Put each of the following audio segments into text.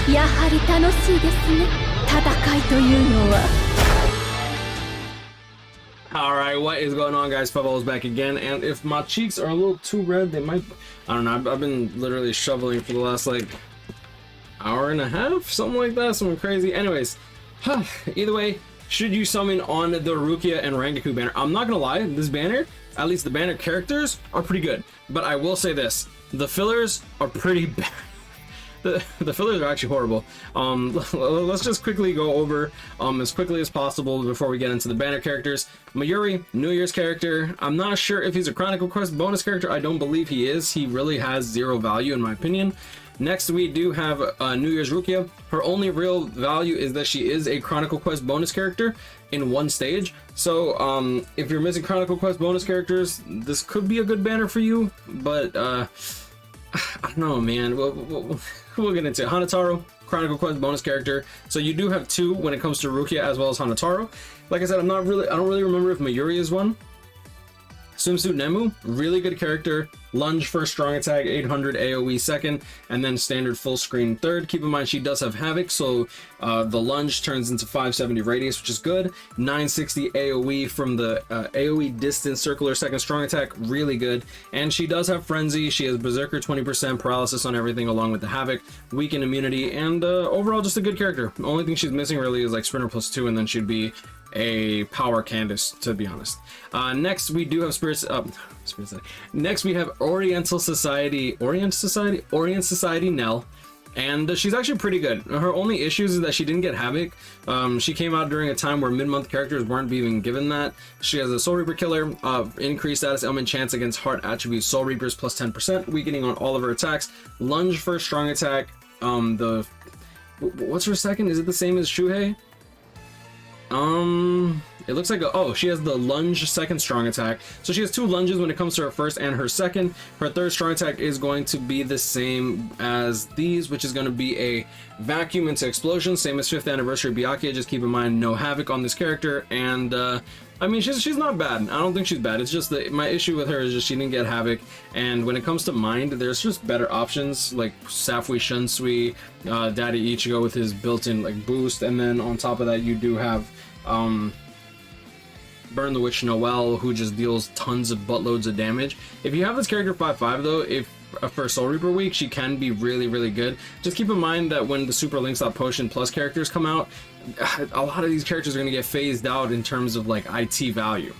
やはり楽しいですね、戦いというのは。Alright, what is going on, guys? WeBull is back again, and if my cheeks are a little too red, they might... I don't know, I've been literally shoveling for the last, like, hour and a half? Something like that, something crazy. Anyways, either way, should you summon on the Rukia and Rangiku banner? I'm not gonna lie, this banner, at least the banner characters, are pretty good. But I will say this, the fillers are pretty bad. The fillers are actually horrible. Let's just quickly go over as quickly as possible before we get into the banner characters. Mayuri, New Year's character. I'm not sure if he's a Chronicle Quest bonus character. I don't believe he is. He really has zero value in my opinion. Next, we do have New Year's Rukia. Her only real value is that she is a Chronicle Quest bonus character in one stage. So if you're missing Chronicle Quest bonus characters, this could be a good banner for you. But I don't know, man. We'll get into it. Hanataro, Chronicle Quest bonus character. So you do have two when it comes to Rukia as well as Hanataro. Like I said, I don't really remember if Mayuri is one. Swimsuit Nemu, really good character. Lunge first, strong attack, 800 AoE second, and then standard full screen third. Keep in mind she does have Havoc, so the lunge turns into 570 radius, which is good. 960 AoE from the AoE distance circular second strong attack, really good. And she does have Frenzy. She has Berserker 20% paralysis on everything along with the Havoc, weaken immunity, and overall just a good character. The only thing she's missing really is like Sprinter +2, and then she'd be a power Candace, to be honest. Next we do have Next we have Orient Society Nelle, and she's actually pretty good. Her only issues is that she didn't get Havoc. She came out during a time where mid-month characters weren't even given that. She has a Soul Reaper killer, increased status element chance against heart attributes Soul Reapers plus 10%, weakening on all of her attacks. Lunge first strong attack. What's her second? Is it the same as Shuhei? It looks like she has the lunge second strong attack, so she has two lunges when it comes to her first and her second. Her third strong attack is going to be the same as these, which is going to be a vacuum into explosion, same as 5th anniversary Byakuya. Just keep in mind no Havoc on this character, and I mean she's not bad. I don't think she's bad. It's just that my issue with her is just she didn't get Havoc, and when it comes to Mind, there's just better options like Safui Shunsui, Daddy Ichigo with his built-in like boost, and then on top of that you do have Burn the Witch Noelle, who just deals tons of buttloads of damage. If you have this character 5/5 though, if for Soul Reaper week, she can be really good. Just keep in mind that when the Super Links Out Potion Plus characters come out, a lot of these characters are going to get phased out in terms of like IT value.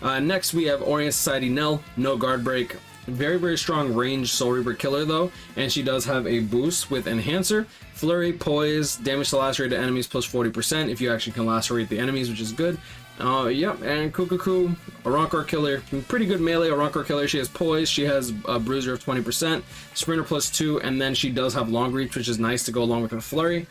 Next we have Orient Society Nelle, no guard break. Very strong range Soul Reaper killer though, and she does have a boost with Enhancer, Flurry, Poise, damage to lacerated enemies plus 40% if you actually can lacerate the enemies, which is good. Yep, and Kukuku, a Rancor killer, pretty good melee, a Rancor killer. She has Poise, she has a Bruiser of 20%, Sprinter +2, and then she does have Long Reach, which is nice to go along with her Flurry.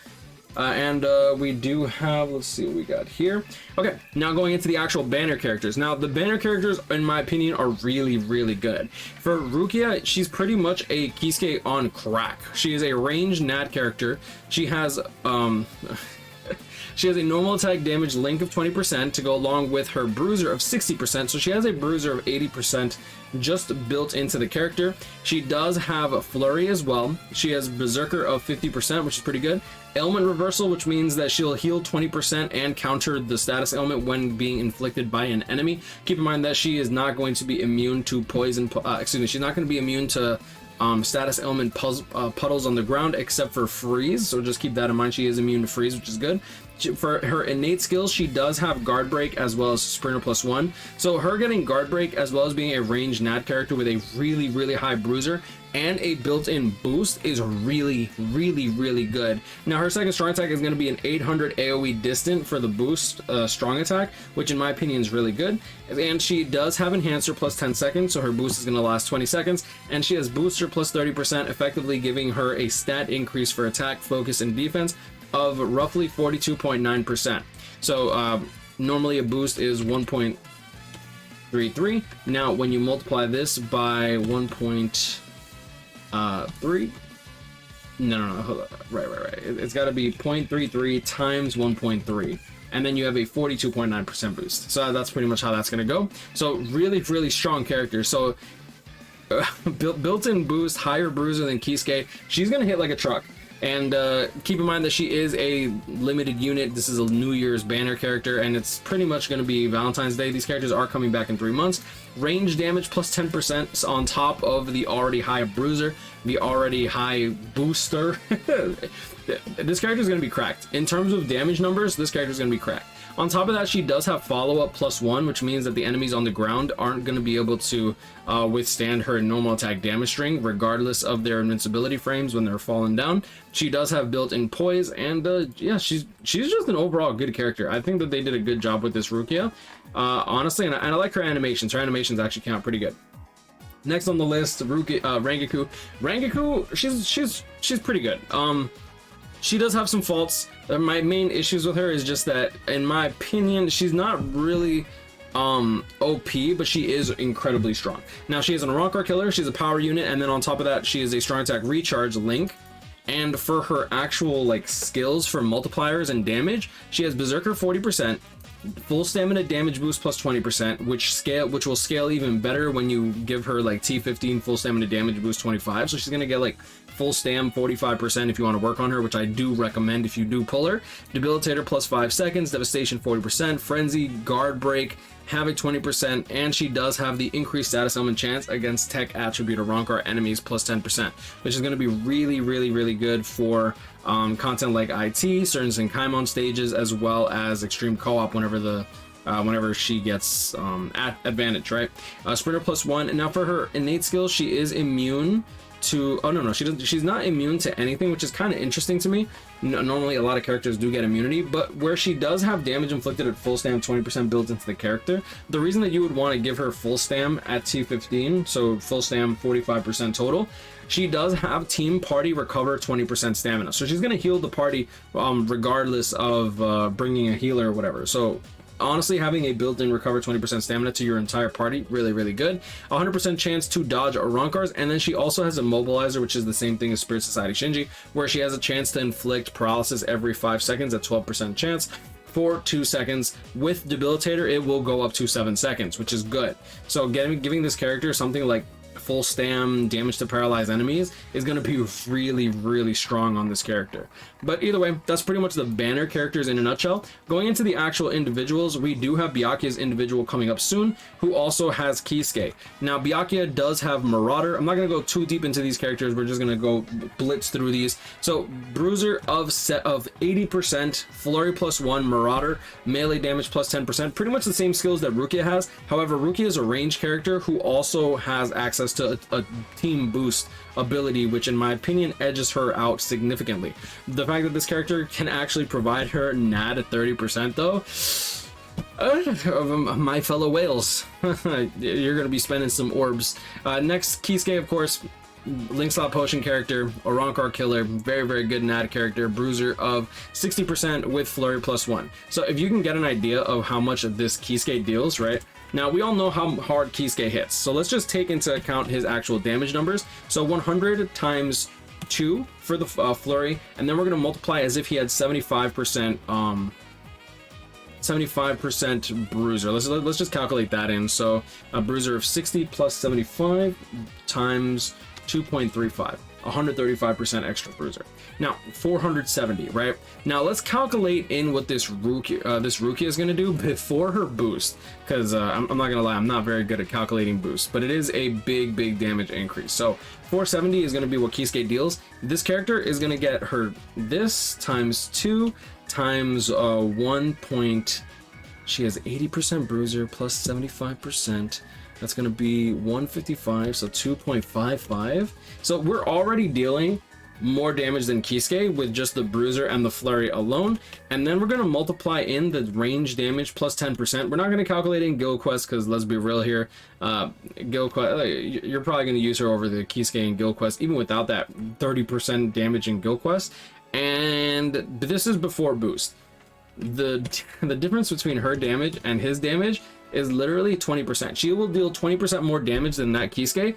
We do have, let's see what we got here. Okay, now going into the actual banner characters. Now, the banner characters, in my opinion, are really good. For Rukia, she's pretty much a Kisuke on crack. She is a ranged NAD character. She has, she has a normal attack damage link of 20% to go along with her bruiser of 60%, so she has a bruiser of 80% just built into the character. She does have a Flurry as well. She has Berserker of 50%, which is pretty good. Ailment Reversal, which means that she'll heal 20% and counter the status ailment when being inflicted by an enemy. Keep in mind that she is not going to be immune to poison, she's not going to be immune to status ailment puddles on the ground except for freeze, so just keep that in mind. She is immune to freeze, which is good. For her innate skills, she does have guard break as well as Sprinter +1, so her getting guard break as well as being a ranged NAD character with a really high bruiser and a built-in boost is really good. Now her second strong attack is going to be an 800 AoE distant for the boost strong attack, which in my opinion is really good. And she does have Enhancer plus 10 seconds, so her boost is going to last 20 seconds, and she has Booster plus 30%, effectively giving her a stat increase for attack, focus, and defense of roughly 42.9%. So normally a boost is 1.33. Now when you multiply this by 1.3, no, hold on, right, it's got to be 0.33 times 1.3, and then you have a 42.9% boost. So that's pretty much how that's going to go. So really strong character. So built-in boost, higher bruiser than Kisuke. She's going to hit like a truck. And keep in mind that she is a limited unit. This is a New Year's banner character, and it's pretty much going to be Valentine's Day. These characters are coming back in 3 months. Range damage plus 10% on top of the already high bruiser, the already high booster. This character is going to be cracked. In terms of damage numbers, this character is going to be cracked. On top of that, she does have follow-up +1, which means that the enemies on the ground aren't going to be able to withstand her normal attack damage string, regardless of their invincibility frames when they're falling down. She does have built-in poise, and yeah, she's just an overall good character. I think that they did a good job with this Rukia, honestly, and I like her animations. Her animations actually count pretty good. Next on the list, Rangiku. Rangiku, she's pretty good. She does have some faults. My main issues with her is just that, in my opinion, she's not really OP, but she is incredibly strong. Now, she is an Rancor killer, she's a power unit, and then on top of that, she is a strong attack recharge link. And for her actual like skills for multipliers and damage, she has Berserker 40%, full stamina damage boost plus 20%, which will scale even better when you give her like T15 full stamina damage boost 25. So she's gonna get like full stam 45% if you want to work on her, which I do recommend if you do pull her. Debilitator plus 5 seconds, devastation 40%, frenzy, guard break, havoc 20%, and she does have the increased status element chance against tech attribute or Rancor enemies plus 10%, which is going to be really good for content like IT, certain Senkaimon stages, as well as extreme co-op whenever she gets advantage, right? Sprinter +1, and now for her innate skills, she is immune to, oh no, she's not immune to anything, which is kind of interesting to me. Normally a lot of characters do get immunity, but where she does have damage inflicted at full stam 20% built into the character, the reason that you would want to give her full stam at T15, so full stam 45% total, she does have team party recover 20% stamina, so she's going to heal the party regardless of bringing a healer or whatever. So honestly, having a built-in recover 20% stamina to your entire party, really good. 100% chance to dodge Rancors, and then she also has a mobilizer, which is the same thing as Spirit Society Shinji, where she has a chance to inflict paralysis every 5 seconds at 12% chance for 2 seconds. With Debilitator, it will go up to 7 seconds, which is good. So giving this character something like full stam damage to paralyze enemies is going to be really strong on this character. But either way, that's pretty much the banner characters in a nutshell. Going into the actual individuals, we do have Byakuya's individual coming up soon, who also has Kisuke. Now, Byakuya does have Marauder. I'm not going to go too deep into these characters. We're just going to go blitz through these. So, Bruiser of 80%, Flurry +1, Marauder, melee damage plus 10%. Pretty much the same skills that Rukia has. However, Rukia is a range character who also has access to a team boost ability, which in my opinion edges her out significantly. The fact that this character can actually provide her NAD at 30% though, my fellow whales, you're gonna be spending some orbs. Next, Kisuke, of course, Link Slot Potion character, a Rancor killer, very good NAD character, bruiser of 60% with Flurry +1. So if you can get an idea of how much of this Kisuke deals, right? Now, we all know how hard Kisuke hits, so let's just take into account his actual damage numbers. So 100 times 2 for the Flurry, and then we're going to multiply as if he had 75% bruiser. Let's just calculate that in. So a bruiser of 60 plus 75 times 2.35. 135% extra bruiser. Now 470, right? Now let's calculate in what this Rukia is going to do before her boost, because I'm not gonna lie, I'm not very good at calculating boosts, but it is a big damage increase. So 470 is going to be what Kisuke deals. This character is going to get her this times 2 times 1 point. She has 80% bruiser plus 75%. That's going to be 155, so 2.55. So we're already dealing more damage than Kisuke with just the bruiser and the flurry alone. And then we're going to multiply in the range damage plus 10%. We're not going to calculate in Guild Quest, because let's be real here. Guild Quest, you're probably going to use her over the Kisuke in Guild Quest, even without that 30% damage in Guild Quest. And this is before boost. The difference between her damage and his damage is literally 20%. She will deal 20% more damage than that Kisuke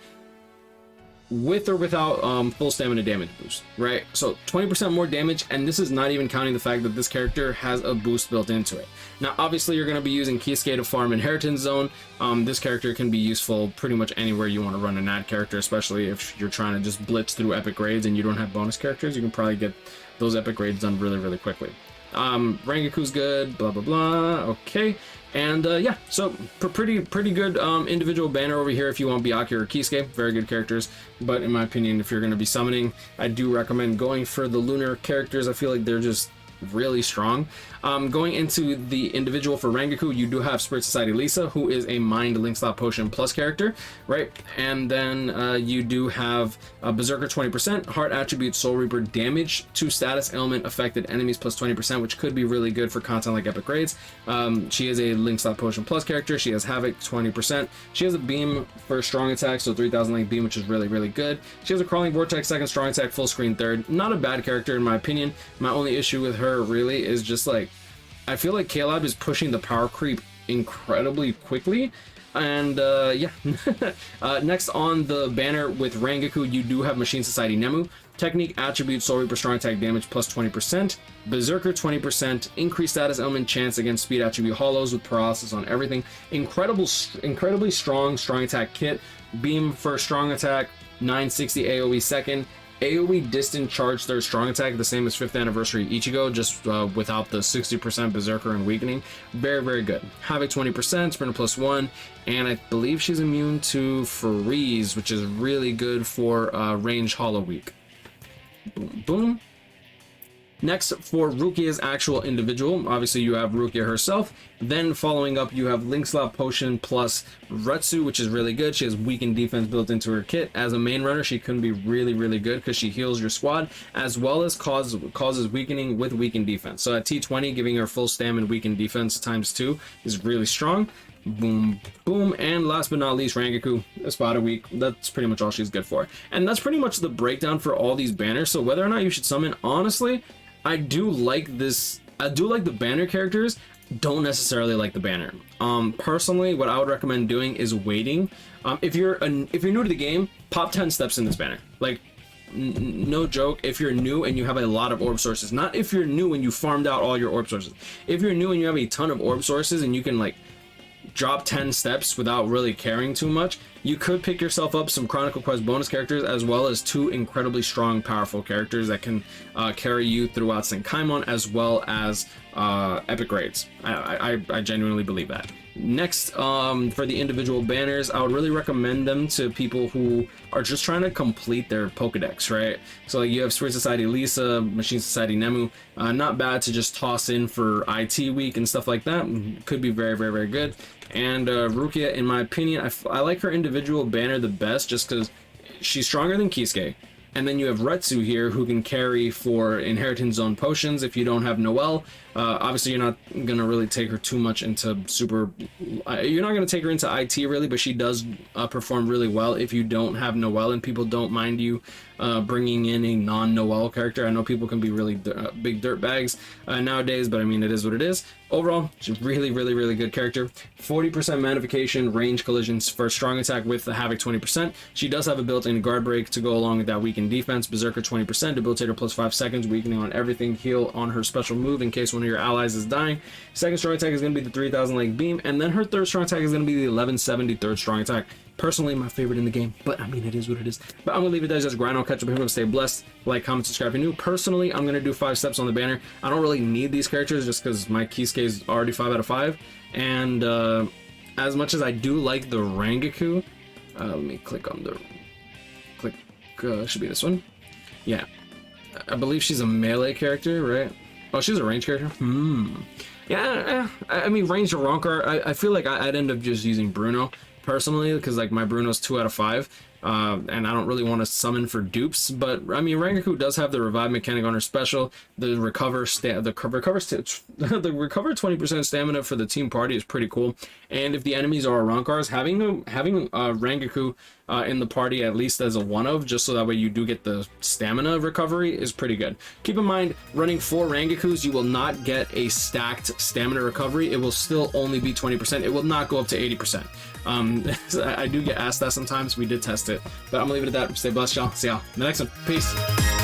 with or without full stamina damage boost, right? So 20% more damage, and this is not even counting the fact that this character has a boost built into it. Now obviously you're going to be using Kisuke to farm Inheritance Zone. This character can be useful pretty much anywhere you want to run an ad character, especially if you're trying to just blitz through epic raids and you don't have bonus characters. You can probably get those epic raids done really quickly. Rengaku's good, blah blah blah. Okay, and yeah, so pretty good individual banner over here if you want Byakuya or Kisuke. Very good characters, but in my opinion, if you're going to be summoning, I do recommend going for the Lunar characters. I feel like they're just really strong. Going into the individual for Rengaku, you do have Spirit Society Lisa, who is a Mind Link Slot Potion plus character, right? And then you do have Berserker 20%, Heart Attribute Soul Reaper damage to status ailment affected enemies plus 20%, which could be really good for content like epic raids. She is a Link Slot Potion plus character. She has Havoc 20%. She has a beam for strong attack, so 3000 length beam, which is really good. She has a Crawling Vortex second, strong attack, full screen third. Not a bad character in my opinion. My only issue with her really is just like, I feel like K-Lab is pushing the power creep incredibly quickly. And yeah. Next on the banner with Rengaku, you do have Machine Society Nemu. Technique, Attribute, Soul Reaper, strong attack damage plus 20%. Berserker 20%. Increased status ailment chance against speed attribute hollows with paralysis on everything. Incredibly strong attack kit. Beam for strong attack, 960 AoE second. AoE distant charge third strong attack, the same as 5th anniversary Ichigo, just without the 60% berserker and weakening. Very good. Havoc 20%, Sprinter +1, and I believe she's immune to freeze, which is really good for range hollow weak. Boom. Next, for Rukia's actual individual, obviously you have Rukia herself. Then following up, you have Link Slot Potion plus Retsu, which is really good. She has weakened defense built into her kit. As a main runner, she can be really good because she heals your squad, as well as causes weakening with weakened defense. So at T20, giving her full stamina weakened defense ×2 is really strong. Boom. And last but not least, Rengaku, a spot a week. That's pretty much all she's good for. And that's pretty much the breakdown for all these banners. So whether or not you should summon, honestly, I do like this. I do like the banner characters, don't necessarily like the banner. Personally, what I would recommend doing is waiting. If you're new to the game, pop 10 steps in this banner. Like, no joke, if you're new and you have a lot of orb sources, not if you're new and you farmed out all your orb sources. If you're new and you have a ton of orb sources and you can like drop 10 steps without really caring too much, you could pick yourself up some Chronicle Quest bonus characters, as well as 2 incredibly strong, powerful characters that can carry you throughout Senkaimon, as well as epic raids. I genuinely believe that. Next, for the individual banners, I would really recommend them to people who are just trying to complete their Pokedex, right? So like you have Spirit Society Lisa, Machine Society Nemu, not bad to just toss in for IT week and stuff like that. Could be very good. And Rukia, in my opinion, I like her individual banner the best just because she's stronger than Kisuke. And then you have Retsu here, who can carry for Inheritance Zone potions if you don't have Noelle. Obviously, you're not going to really take her too much into super... you're not going to take her into IT, really, but she does perform really well if you don't have Noelle and people don't mind you bringing in a non-Noelle character. I know people can be really big dirtbags nowadays, but I mean, it is what it is. Overall, she's really good character. 40% magnification, range collisions for strong attack with the Havoc 20%. She does have a built-in guard break to go along with that weakened defense. Berserker 20%, debilitator plus 5 seconds, weakening on everything, heal on her special move in case one of your allies is dying. Second strong attack is going to be the 3000 length beam, and then her third strong attack is going to be the 1170 third strong attack. Personally, my favorite in the game, but I mean, it is what it is. But I'm gonna leave it there. Just grind on, catch up, him, stay blessed. Like, comment, subscribe if you're new. Personally, I'm gonna do 5 steps on the banner. I don't really need these characters just because my Kisuke is already 5 out of 5. And as much as I do like the Rengaku, let me click on the should be this one. Yeah, I believe she's a melee character, right? Oh, she's a range character. Yeah, I mean, range or Ronkar. I feel like I'd end up just using Bruno personally, because like my Bruno's 2 out of 5, and I don't really want to summon for dupes. But I mean, Rengaku does have the revive mechanic on her special. The recover 20% stamina for the team party is pretty cool. And if the enemies are Ronkars, having Rengaku in the party at least as a one of, just so that way you do get the stamina recovery, is pretty good. Keep in mind, running 4 Rengakus, you will not get a stacked stamina recovery. It will still only be 20%. It will not go up to 80%. I do get asked that sometimes. We did test it it. But I'm gonna leave it at that. Stay blessed, y'all. See y'all in the next one. Peace.